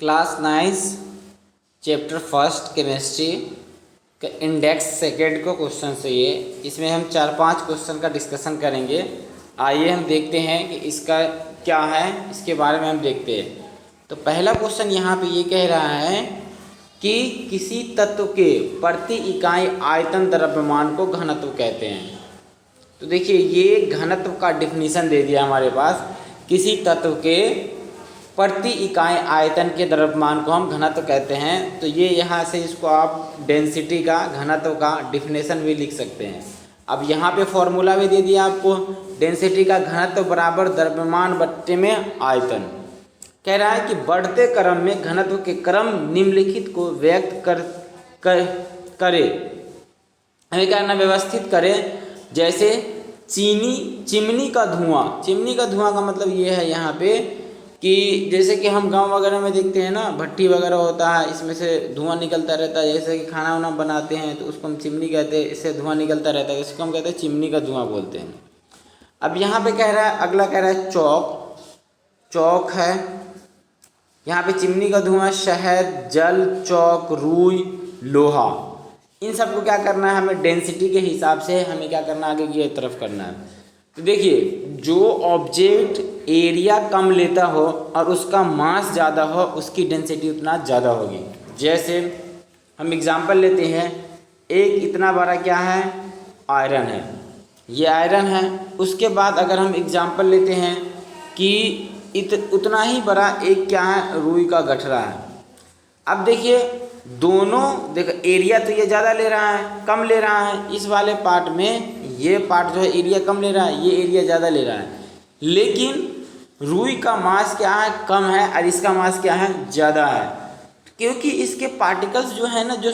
Class 9 chapter first chemistry का index second का question से ये इसमें हम 4-5 क्वेश्चन का डिस्कशन करेंगे। आइए हम देखते हैं कि इसका क्या है, इसके बारे में हम देखते हैं। तो पहला क्वेश्चन यहाँ पे ये कह रहा है कि किसी तत्व के प्रति इकाई आयतन द्रव्यमान को घनत्व कहते हैं। तो देखिए ये घनत्व का डिफिनीशन दे दिया हमारे पास। किसी तत्व के प्रति इकाई आयतन के द्रव्यमान को हम घनत्व कहते हैं। तो ये यहाँ से इसको आप डेंसिटी का, घनत्व का डिफिनेशन भी लिख सकते हैं। अब यहाँ पे फॉर्मूला भी दे दिया आपको, डेंसिटी का घनत्व बराबर द्रव्यमान बट्टे में आयतन। कह रहा है कि बढ़ते क्रम में घनत्व के क्रम निम्नलिखित को व्यक्त करे, हमें क्या करना, व्यवस्थित करें। जैसे चिमनी का धुआं का मतलब ये है यहाँ पे कि जैसे कि हम गांव वगैरह में देखते हैं ना, भट्टी वगैरह होता है, इसमें से धुआं निकलता रहता है। जैसे कि खाना वाना बनाते हैं तो उसको हम चिमनी कहते हैं, इससे धुआं निकलता रहता है, इसको हम कहते हैं चिमनी का धुआं बोलते हैं। अब यहाँ पे कह रहा है, अगला कह रहा है चौक है। यहाँ पे चिमनी का धुआं, शहद, जल, चौक, रुई, लोहा, इन सबको क्या करना है, हमें डेंसिटी के हिसाब से हमें क्या करना है, आगे की तरफ करना है। तो देखिए जो ऑब्जेक्ट एरिया कम लेता हो और उसका मास ज़्यादा हो, उसकी डेंसिटी उतना ज़्यादा होगी। जैसे हम एग्जांपल लेते हैं, एक इतना बड़ा क्या है, आयरन है, ये आयरन है। उसके बाद अगर हम एग्जांपल लेते हैं कि उतना ही बड़ा एक क्या है, रुई का गठरा है। अब देखिए दोनों, देखो एरिया तो ये ज़्यादा ले रहा है, कम ले रहा है। इस वाले पार्ट में ये पार्ट जो है एरिया कम ले रहा है, ये एरिया ज़्यादा ले रहा है। लेकिन रुई का मास क्या है, कम है, और इसका मास क्या है, ज़्यादा है। क्योंकि इसके पार्टिकल्स जो है ना, जो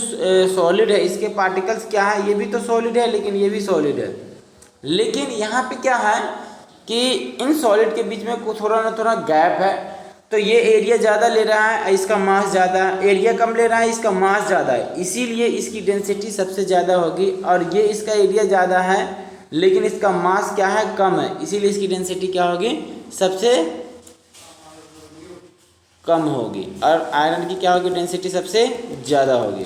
सॉलिड है, इसके पार्टिकल्स क्या है, ये भी तो सॉलिड है लेकिन ये भी सॉलिड है। लेकिन यहाँ पे क्या है कि इन सॉलिड के बीच में थोड़ा ना थोड़ा गैप है। तो ये एरिया ज़्यादा ले रहा है, इसका मास ज़्यादा है, एरिया कम ले रहा है, इसका मास ज़्यादा है, इसीलिए इसकी डेंसिटी सबसे ज़्यादा होगी। और ये इसका एरिया ज़्यादा है लेकिन इसका मास क्या है, कम है, इसीलिए इसकी डेंसिटी क्या होगी, सबसे कम होगी। और आयरन की क्या होगी, डेंसिटी सबसे ज़्यादा होगी।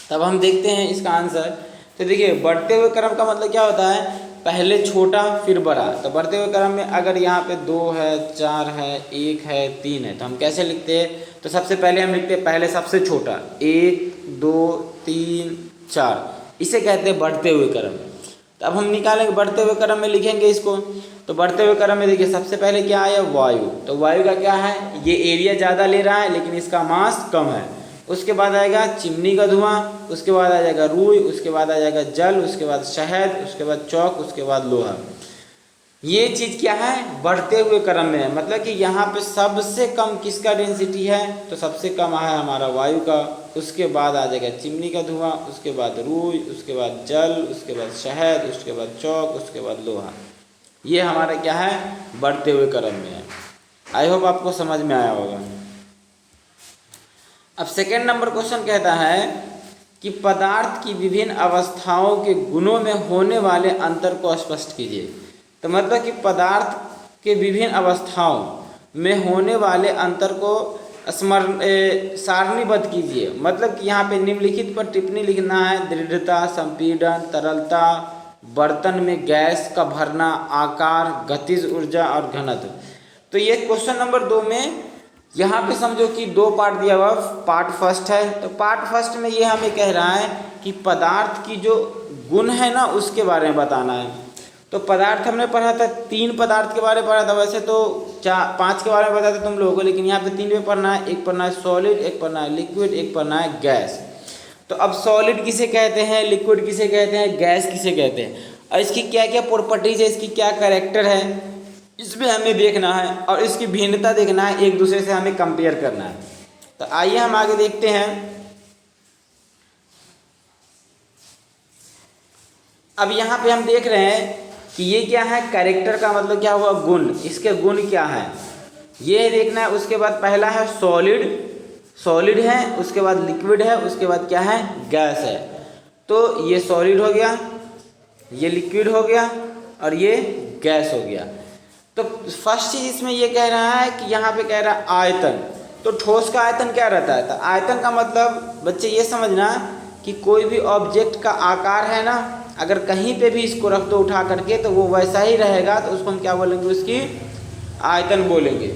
तब हम देखते हैं इसका आंसर। तो देखिए बढ़ते हुए क्रम का मतलब क्या होता है, पहले छोटा फिर बड़ा। तो बढ़ते हुए क्रम में अगर यहाँ पे 2 है, 4 है, 1 है, 3 है, तो हम कैसे लिखते हैं, तो सबसे पहले हम लिखते हैं पहले सबसे छोटा, 1 2 3 4, इसे कहते हैं बढ़ते हुए क्रम। तो अब हम निकालेंगे बढ़ते हुए क्रम में, लिखेंगे इसको। तो बढ़ते हुए क्रम में देखिए सबसे पहले क्या आया, वायु। तो वायु का क्या है, ये एरिया ज़्यादा ले रहा है लेकिन इसका मास कम है। उसके बाद आएगा चिमनी का धुआं, उसके बाद आ जाएगा रुई, उसके बाद आ जाएगा जल, उसके बाद शहद, उसके बाद चौक, उसके बाद लोहा। ये चीज़ क्या है, बढ़ते हुए क्रम में है। मतलब कि यहाँ पे सबसे कम किसका डेंसिटी है, तो सबसे कम है हमारा वायु का। उसके बाद आ जाएगा चिमनी का धुआं, उसके बाद रुई, उसके बाद जल, उसके बाद शहद, उसके बाद चौक, उसके बाद लोहा। ये हमारा क्या है, बढ़ते हुए क्रम में है। आई होप आपको समझ में आया होगा। अब सेकेंड नंबर क्वेश्चन कहता है कि पदार्थ की विभिन्न अवस्थाओं के गुणों में होने वाले अंतर को स्पष्ट कीजिए। तो मतलब कि पदार्थ के विभिन्न अवस्थाओं में होने वाले अंतर को सारणीबद्ध कीजिए। मतलब कि यहाँ पे निम्नलिखित पर टिप्पणी लिखना है, दृढ़ता, संपीड़न, तरलता, बर्तन में गैस का भरना, आकार, गतिज ऊर्जा और घनत्व। तो ये क्वेश्चन नंबर 2 में यहाँ पे समझो कि 2 पार्ट दिया हुआ, पार्ट फर्स्ट है। तो पार्ट फर्स्ट में ये हमें कह रहा है कि पदार्थ की जो गुण है ना, उसके बारे में बताना है। तो पदार्थ हमने पढ़ा था, 3 पदार्थ के बारे में पढ़ा था। वैसे तो 5 के बारे में बताते तुम लोगों को, लेकिन यहाँ पे 3 में पढ़ना है। एक पढ़ना है सॉलिड, एक पढ़ना है लिक्विड, एक पढ़ना है गैस। तो अब सॉलिड किसे कहते हैं, लिक्विड किसे कहते हैं, गैस किसे कहते हैं, और इसकी क्या क्या प्रॉपर्टीज है, इसकी क्या कैरेक्टर है, इसमें हमें देखना है। और इसकी भिन्नता देखना है, एक दूसरे से हमें कंपेयर करना है। तो आइए हम आगे देखते हैं। अब यहाँ पे हम देख रहे हैं कि ये क्या है, कैरेक्टर का मतलब क्या हुआ, गुण। इसके गुण क्या है ये देखना है। उसके बाद पहला है सॉलिड है, उसके बाद लिक्विड है, उसके बाद क्या है, गैस है। तो ये सॉलिड हो गया, ये लिक्विड हो गया और ये गैस हो गया। तो फर्स्ट चीज इसमें ये कह रहा है कि यहाँ पे कह रहा है आयतन। तो ठोस का आयतन क्या रहता है? तो आयतन का मतलब बच्चे ये समझना कि कोई भी ऑब्जेक्ट का आकार है ना, अगर कहीं पे भी इसको रख दो उठा करके तो वो वैसा ही रहेगा, तो उसको हम क्या बोलेंगे? उसकी आयतन बोलेंगे।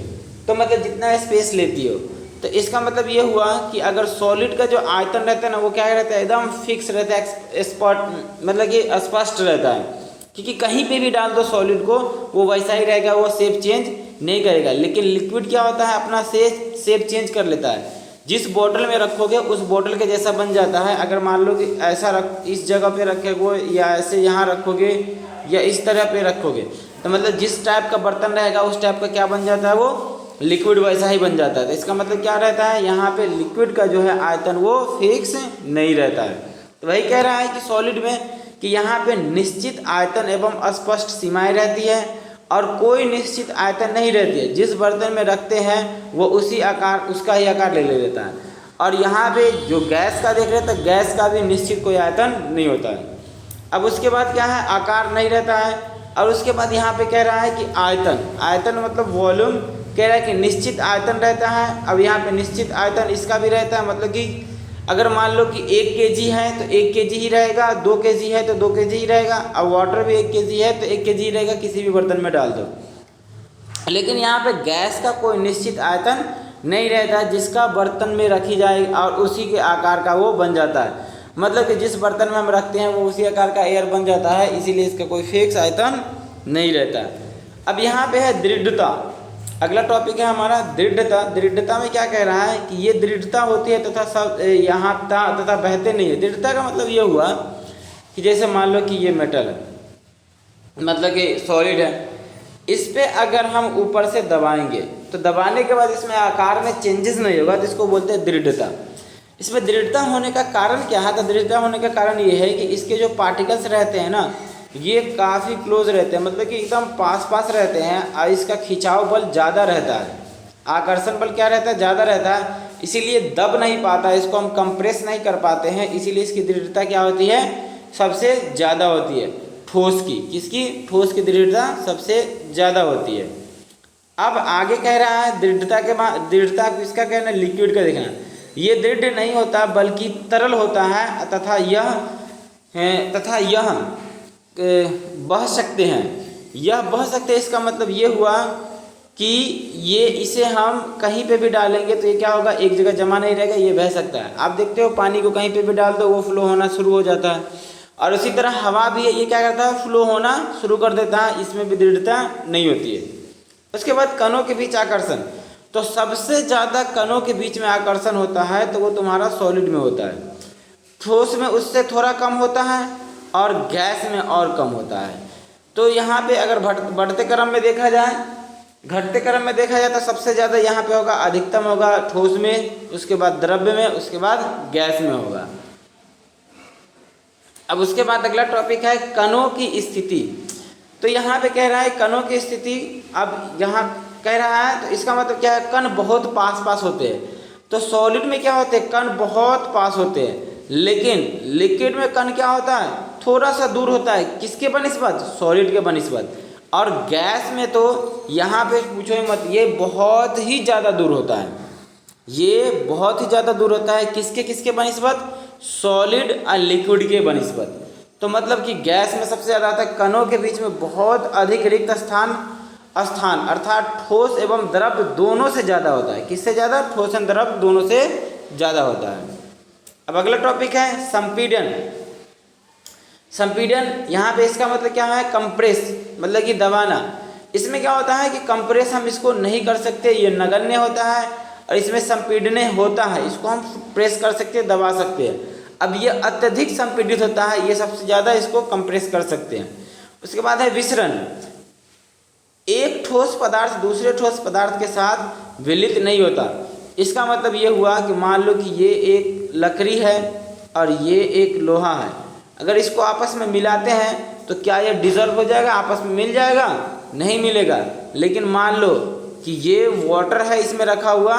तो मतलब जितना स्पेस लेती हो, तो इसका मतलब ये हुआ कि अगर सॉलिड का जो आयतन रहता है ना वो क्या रहता है? एकदम फिक्स रहता है, स्पॉट मतलब कि स्पष्ट रहता है, क्योंकि कहीं पे भी डाल दो सॉलिड को वो वैसा ही रहेगा, वो शेप चेंज नहीं करेगा। लेकिन लिक्विड क्या होता है? अपना शेप चेंज कर लेता है। जिस बोतल में रखोगे उस बोतल के जैसा बन जाता है। अगर मान लो कि ऐसा इस जगह पे रखोगे या ऐसे यहाँ रखोगे या इस तरह पे रखोगे, तो मतलब जिस टाइप का बर्तन रहेगा उस टाइप का क्या बन जाता है? वो लिक्विड वैसा ही बन जाता है। तो इसका मतलब क्या रहता है? यहाँ पे लिक्विड का जो है आयतन वो फिक्स नहीं रहता है। तो वही कह रहा है कि सॉलिड में कि यहाँ पे निश्चित आयतन एवं स्पष्ट सीमाएं रहती है और कोई निश्चित आयतन नहीं रहती है। जिस बर्तन में रखते हैं वो उसी आकार, उसका ही आकार ले लेता है। और यहाँ पे जो गैस का देख रहे हैं तो गैस का भी निश्चित कोई आयतन नहीं होता है। अब उसके बाद क्या है? आकार नहीं रहता है। और उसके बाद यहाँ पे कह रहा है कि आयतन, आयतन मतलब वॉल्यूम, कह रहा है कि निश्चित आयतन रहता है। अब यहाँ पे निश्चित आयतन इसका भी रहता है, मतलब कि अगर मान लो कि 1 kg है तो 1 kg ही रहेगा, 2 kg है तो 2 kg ही रहेगा। अब वाटर भी 1 kg है तो 1 kg ही रहेगा, किसी भी बर्तन में डाल दो। लेकिन यहाँ पे गैस का कोई निश्चित आयतन नहीं रहता है, जिसका बर्तन में रखी जाए और उसी के आकार का वो बन जाता है। मतलब कि जिस बर्तन में हम रखते हैं वो उसी आकार का एयर बन जाता है, इसीलिए इसका कोई फिक्स आयतन नहीं रहता। अब यहाँ पे है दृढ़ता। अगला टॉपिक है हमारा दृढ़ता। दृढ़ता में क्या कह रहा है कि ये दृढ़ता होती है तथा सब यहाँ तथा बहते नहीं है। दृढ़ता का मतलब ये हुआ कि जैसे मान लो कि ये मेटल है, मतलब कि सॉलिड है, इस पे अगर हम ऊपर से दबाएंगे तो दबाने के बाद इसमें आकार में चेंजेस नहीं होगा, तो इसको बोलते हैं दृढ़ता। इसमें दृढ़ता होने का कारण क्या है? तो दृढ़ता होने का कारण ये है कि इसके जो पार्टिकल्स रहते हैं ना ये काफ़ी क्लोज रहते हैं, मतलब कि एकदम पास पास रहते हैं और इसका खिंचाव बल ज़्यादा रहता है, आकर्षण बल क्या रहता है? ज़्यादा रहता है, इसीलिए दब नहीं पाता, इसको हम कंप्रेस नहीं कर पाते हैं, इसीलिए इसकी दृढ़ता क्या होती है? सबसे ज़्यादा होती है ठोस की। किसकी? ठोस की दृढ़ता सबसे ज़्यादा होती है। अब आगे कह रहा है दृढ़ता के बाद, दृढ़ता किसका कहना है? लिक्विड का देखना। ये दृढ़ नहीं होता बल्कि तरल होता है तथा यह बह सकते हैं। यह बह सकते हैं, इसका मतलब ये हुआ कि ये इसे हम कहीं पे भी डालेंगे तो ये क्या होगा? एक जगह जमा नहीं रहेगा, ये बह सकता है। आप देखते हो पानी को कहीं पे भी डाल दो वो फ्लो होना शुरू हो जाता है, और उसी तरह हवा भी है, ये क्या करता है? फ्लो होना शुरू कर देता है, इसमें भी दृढ़ता नहीं होती है। उसके बाद कणों के बीच आकर्षण। तो सबसे ज़्यादा कणों के बीच में आकर्षण होता है तो वो तुम्हारा सॉलिड में होता है। ठोस में उससे थोड़ा कम होता है और गैस में और कम होता है। तो यहाँ पे अगर बढ़ते क्रम में देखा जाए, घटते क्रम में देखा जाए तो सबसे ज़्यादा यहाँ पे होगा, अधिकतम होगा ठोस में, उसके बाद द्रव्य में, उसके बाद गैस में होगा। अब उसके बाद अगला टॉपिक है कणों की स्थिति। तो यहाँ पे कह रहा है कणों की स्थिति। अब यहाँ कह रहा है तो इसका मतलब क्या है? कण बहुत पास पास होते हैं। तो सॉलिड में क्या होते हैं? कण बहुत पास होते हैं। लेकिन लिक्विड में कण क्या होता है? थोड़ा सा दूर होता है। किसके बनिस्बत? सॉलिड के बनिस्बत। और गैस में तो यहाँ पे पूछो ही मत, ये बहुत ही ज़्यादा दूर होता है। ये बहुत ही ज़्यादा दूर होता है किसके किसके बनिस्बत? सॉलिड और लिक्विड के बनिस्बत। तो मतलब कि गैस में सबसे ज़्यादा आता है, कणों के बीच में बहुत अधिक रिक्त स्थान अर्थात ठोस एवं द्रव दोनों से ज़्यादा होता है। किससे ज़्यादा? ठोस एवं द्रव दोनों से ज़्यादा होता है। अब अगला टॉपिक है संपीड़न। संपीड़न यहाँ पे इसका मतलब क्या है? कंप्रेस, मतलब कि दबाना। इसमें क्या होता है कि कंप्रेस हम इसको नहीं कर सकते, ये नगण्य होता है, और इसमें संपीड़न होता है, इसको हम प्रेस कर सकते हैं, दबा सकते हैं। अब ये अत्यधिक संपीड़ित होता है, ये सबसे ज़्यादा इसको कंप्रेस कर सकते हैं। उसके बाद है विसरण। एक ठोस पदार्थ दूसरे ठोस पदार्थ के साथ विलित नहीं होता। इसका मतलब ये हुआ कि मान लो कि ये एक लकड़ी है और ये एक लोहा है, अगर इसको आपस में मिलाते हैं तो क्या ये डिज़ोल्व हो जाएगा? आपस में मिल जाएगा? नहीं मिलेगा। लेकिन मान लो कि ये वाटर है इसमें रखा हुआ,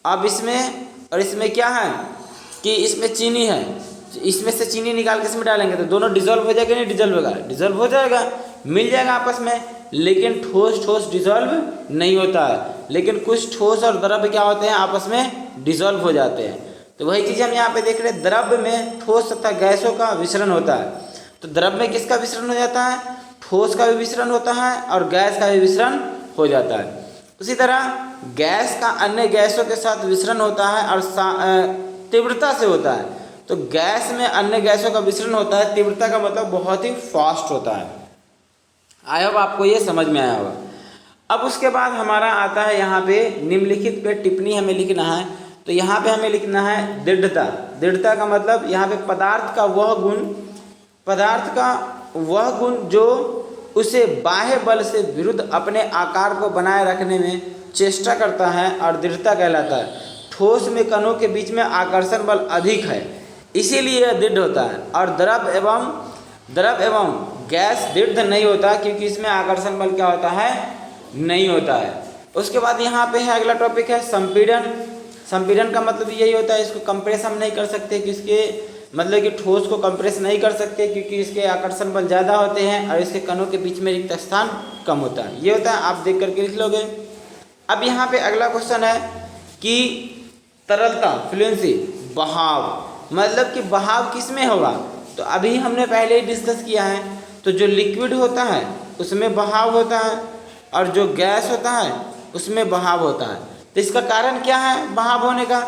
अब इसमें और इसमें क्या है कि इसमें चीनी है, इसमें से चीनी निकाल के इसमें डालेंगे तो दोनों डिज़ोल्व हो जाएगा? नहीं डिज़ोल्व होगा? डिज़ोल्व हो जाएगा, मिल जाएगा आपस में। लेकिन ठोस ठोस डिज़ोल्व नहीं होता है। लेकिन कुछ ठोस और द्रव्य क्या होते हैं, आपस में डिजॉल्व हो जाते हैं। तो वही चीज़ हम यहाँ पे देख रहे हैं, द्रव्य में ठोस तथा गैसों का विसरण होता है। तो द्रव्य में किसका विसरण हो जाता है, ठोस का भी विसरण होता है और गैस का भी विसरण हो जाता है। उसी तरह गैस का अन्य गैसों के साथ विसरण होता है और तीव्रता से होता है। तो गैस में अन्य गैसों का विसरण होता है, तीव्रता का मतलब बहुत ही फास्ट होता है। आई होप आपको ये समझ में आया होगा। अब उसके बाद हमारा आता है यहाँ पे निम्नलिखित पे टिप्पणी हमें लिखना है। तो यहाँ पे हमें लिखना है दृढ़ता। दृढ़ता का मतलब यहाँ पे पदार्थ का वह गुण जो उसे बाह्य बल से विरुद्ध अपने आकार को बनाए रखने में चेष्टा करता है और दृढ़ता कहलाता है। ठोस में कणों के बीच में आकर्षण बल अधिक है, इसीलिए यह दृढ़ होता है। और द्रव एवं गैस दृढ़ नहीं होता, क्योंकि इसमें आकर्षण बल क्या होता है, नहीं होता है। उसके बाद यहाँ पे है अगला टॉपिक है संपीड़न। संपीड़न का मतलब यही होता है, इसको कंप्रेस हम नहीं कर सकते, कि इसके मतलब कि ठोस को कंप्रेस नहीं कर सकते, क्योंकि इसके आकर्षण बल ज़्यादा होते हैं और इसके कणों के बीच में रिक्त स्थान कम होता है। ये होता है, आप देख करके लिख लोगे। अब यहाँ पे अगला क्वेश्चन है कि तरलता, फ्लुएंसी, बहाव, मतलब कि बहाव किस में होगा। तो अभी हमने पहले ही डिस्कस किया है, तो जो लिक्विड होता है उसमें बहाव होता है और जो गैस होता है उसमें बहाव होता है। तो इसका कारण क्या है बहाव होने का,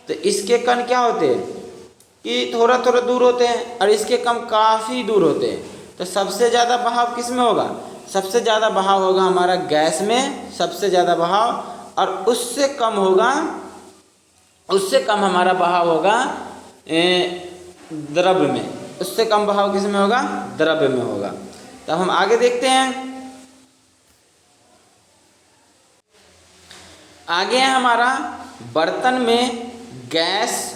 तो इसके कण क्या होते हैं कि थोड़ा थोड़ा दूर होते हैं और इसके कण काफ़ी दूर होते हैं। तो सबसे ज़्यादा बहाव किस में होगा, सबसे ज़्यादा बहाव होगा हमारा गैस में, सबसे ज़्यादा बहाव, और उससे कम हमारा बहाव होगा द्रव्य में। उससे कम बहाव किस में होगा, द्रव्य में होगा। तब हम आगे देखते हैं। आगे है हमारा बर्तन में गैस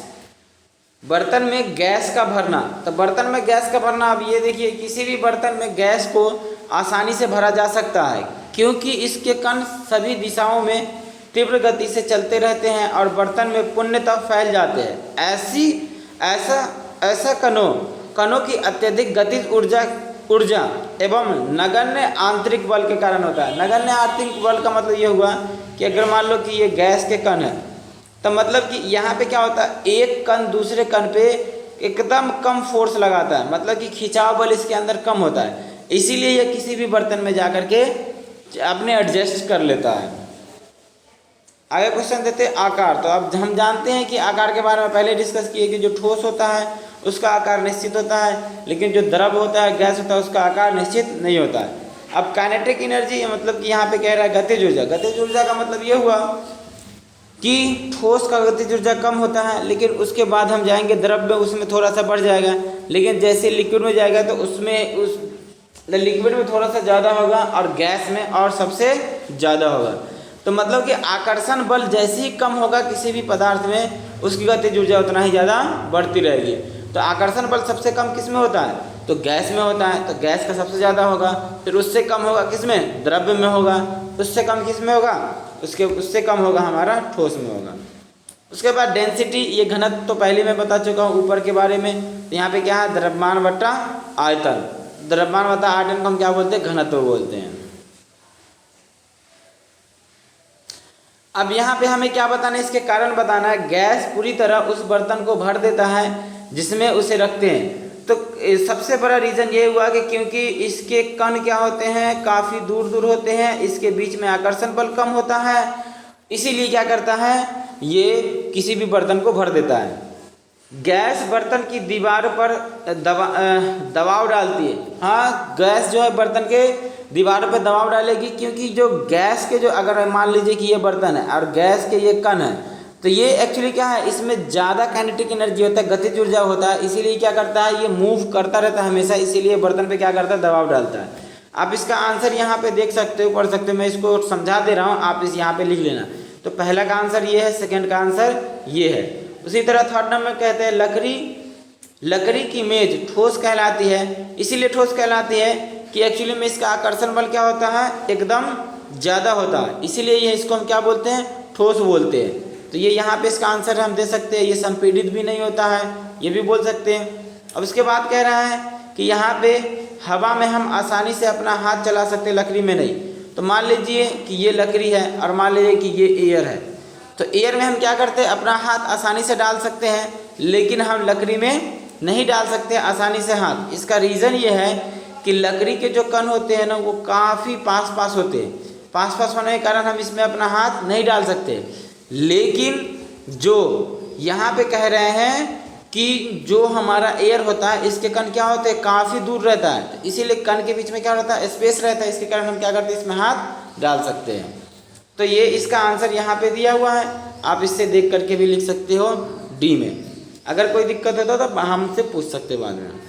का भरना। तो बर्तन में गैस का भरना, अब ये देखिए किसी भी बर्तन में गैस को आसानी से भरा जा सकता है, क्योंकि इसके कण सभी दिशाओं में तीव्र गति से चलते रहते हैं और बर्तन में पूर्णतः फैल जाते हैं। ऐसा कणों की अत्यधिक गतिज ऊर्जा एवं नगण्य आंतरिक बल के कारण होता है। नगण्य आंतरिक बल का मतलब ये हुआ कि अगर मान लो कि ये गैस के कण है, तो मतलब कि यहाँ पे क्या होता है, एक कण दूसरे कण पे एकदम कम फोर्स लगाता है, मतलब कि खिंचाव बल इसके अंदर कम होता है, इसीलिए ये किसी भी बर्तन में जा कर के अपने एडजस्ट कर लेता है। आगे क्वेश्चन देते हैं आकार। तो अब हम जानते हैं कि आकार के बारे में पहले डिस्कस किए कि जो ठोस होता है उसका आकार निश्चित होता है, लेकिन जो द्रव होता है, गैस होता है, उसका आकार निश्चित नहीं होता है। अब काइनेटिक एनर्जी, मतलब कि यहाँ पे कह रहा है गतिज ऊर्जा। गतिज ऊर्जा का मतलब ये हुआ कि ठोस का गतिज ऊर्जा कम होता है, लेकिन उसके बाद हम जाएंगे द्रव में, उसमें थोड़ा सा बढ़ जाएगा, लेकिन जैसे लिक्विड में जाएगा तो उसमें लिक्विड में थोड़ा सा ज़्यादा होगा और गैस में और सबसे ज़्यादा होगा। तो मतलब कि आकर्षण बल जैसे ही कम होगा किसी भी पदार्थ में, उसकी गतिज ऊर्जा उतना ही ज़्यादा बढ़ती रहेगी। तो आकर्षण बल सबसे कम किस में होता है, तो गैस में होता है, तो गैस का सबसे ज़्यादा होगा। फिर उससे कम होगा किस में, द्रव्य में होगा। उससे कम किस में होगा, उससे कम होगा हमारा ठोस में होगा। उसके बाद डेंसिटी, ये घनत्व तो पहले मैं बता चुका हूँ ऊपर के बारे में। तो यहाँ पे क्या है, द्रव्यमान बट्टा आयतन। द्रव्यमान बट्टा आयतन को हम क्या बोलते हैं, घनत्व बोलते हैं। अब यहाँ पे हमें क्या बताना है, इसके कारण बताना है। गैस पूरी तरह उस बर्तन को भर देता है जिसमें उसे रखते हैं। तो सबसे बड़ा रीज़न ये हुआ कि क्योंकि इसके कण क्या होते हैं, काफ़ी दूर दूर होते हैं, इसके बीच में आकर्षण बल कम होता है, इसीलिए क्या करता है, ये किसी भी बर्तन को भर देता है। गैस बर्तन की दीवार पर दबाव डालती है। हाँ, गैस जो है बर्तन के दीवार पर दबाव डालेगी, क्योंकि जो गैस के जो, अगर मान लीजिए कि ये बर्तन है और गैस के ये कण है, तो ये एक्चुअली क्या है, इसमें ज़्यादा काइनेटिक एनर्जी होता है, गतिज ऊर्जा होता है, इसीलिए क्या करता है, ये मूव करता रहता है हमेशा, इसीलिए बर्तन पे क्या करता है, दबाव डालता है। आप इसका आंसर यहाँ पे देख सकते हो, पढ़ सकते हो, मैं इसको समझा दे रहा हूँ, आप इस यहाँ पे लिख लेना। तो पहला का आंसर ये है, सेकेंड का आंसर ये है। उसी तरह थर्ड नंबर कहते हैं लकड़ी की मेज ठोस कहलाती है। इसीलिए ठोस कहलाती है कि एक्चुअली में इसका आकर्षण बल क्या होता है, एकदम ज़्यादा होता है, इसीलिए ये इसको हम क्या बोलते हैं, ठोस बोलते हैं। तो ये यहाँ पे इसका आंसर हम दे सकते हैं। ये संपीड़ित भी नहीं होता है, ये भी बोल सकते हैं। अब उसके बाद कह रहा है कि यहाँ पे हवा में हम आसानी से अपना हाथ चला सकते हैं, लकड़ी में नहीं। तो मान लीजिए कि ये लकड़ी है और मान लीजिए कि ये एयर है। तो एयर में हम क्या करते हैं, अपना हाथ आसानी से डाल सकते हैं, लेकिन हम लकड़ी में नहीं डाल सकते आसानी से हाथ। इसका रीज़न ये है कि लकड़ी के जो कण होते हैं ना वो काफ़ी पास पास होते हैं। पास पास होने के कारण हम इसमें अपना हाथ नहीं डाल सकते। लेकिन जो यहाँ पे कह रहे हैं कि जो हमारा एयर होता है इसके कण क्या होते हैं, काफ़ी दूर रहता है, तो इसीलिए कण के बीच में क्या रहता है, स्पेस रहता है। इसके कारण हम क्या करते हैं, इसमें हाथ डाल सकते हैं। तो ये इसका आंसर यहाँ पे दिया हुआ है, आप इससे देख करके भी लिख सकते हो डी में। अगर कोई दिक्कत होता तो हमसे पूछ सकते बाद में।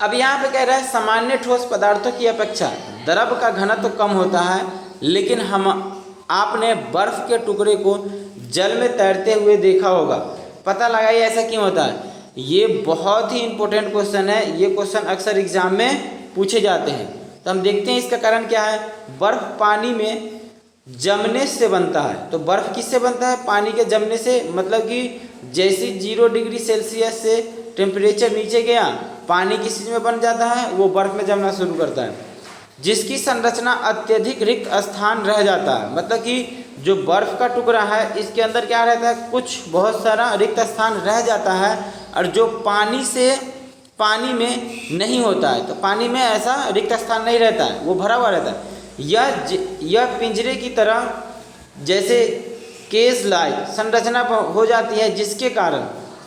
अब यहाँ पे कह रहा है सामान्य ठोस पदार्थों की अपेक्षा द्रव का घनत्व कम होता है, लेकिन आपने बर्फ के टुकड़े को जल में तैरते हुए देखा होगा। पता लगाइए ऐसा क्यों होता है। ये बहुत ही इंपॉर्टेंट क्वेश्चन है, ये क्वेश्चन अक्सर एग्जाम में पूछे जाते हैं। तो हम देखते हैं इसका कारण क्या है। बर्फ पानी में जमने से बनता है। तो बर्फ किससे बनता है, पानी के जमने से। मतलब कि जैसे 0 डिग्री सेल्सियस से टेम्परेचर नीचे गया, पानी किस चीज़ में बन जाता है, वो बर्फ में जमना शुरू करता है, जिसकी संरचना अत्यधिक रिक्त स्थान रह जाता है। मतलब कि जो बर्फ़ का टुकड़ा है इसके अंदर क्या रहता है, कुछ बहुत सारा रिक्त स्थान रह जाता है, और जो पानी में नहीं होता है। तो पानी में ऐसा रिक्त स्थान नहीं रहता है, वो भरा हुआ रहता है। यह पिंजरे की तरह जैसे केस लाइक संरचना हो जाती है,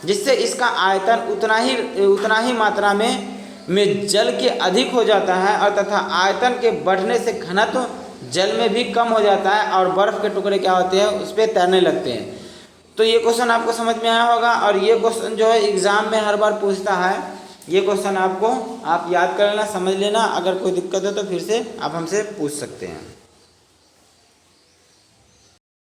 जिससे इसका आयतन उतना ही मात्रा में जल के अधिक हो जाता है, और तथा आयतन के बढ़ने से घनत्व जल में भी कम हो जाता है, और बर्फ़ के टुकड़े क्या होते हैं, उस पर तैरने लगते हैं। तो ये क्वेश्चन आपको समझ में आया होगा, और ये क्वेश्चन जो है एग्ज़ाम में हर बार पूछता है। ये क्वेश्चन आप याद कर लेना, समझ लेना। अगर कोई दिक्कत हो तो फिर से आप हमसे पूछ सकते हैं।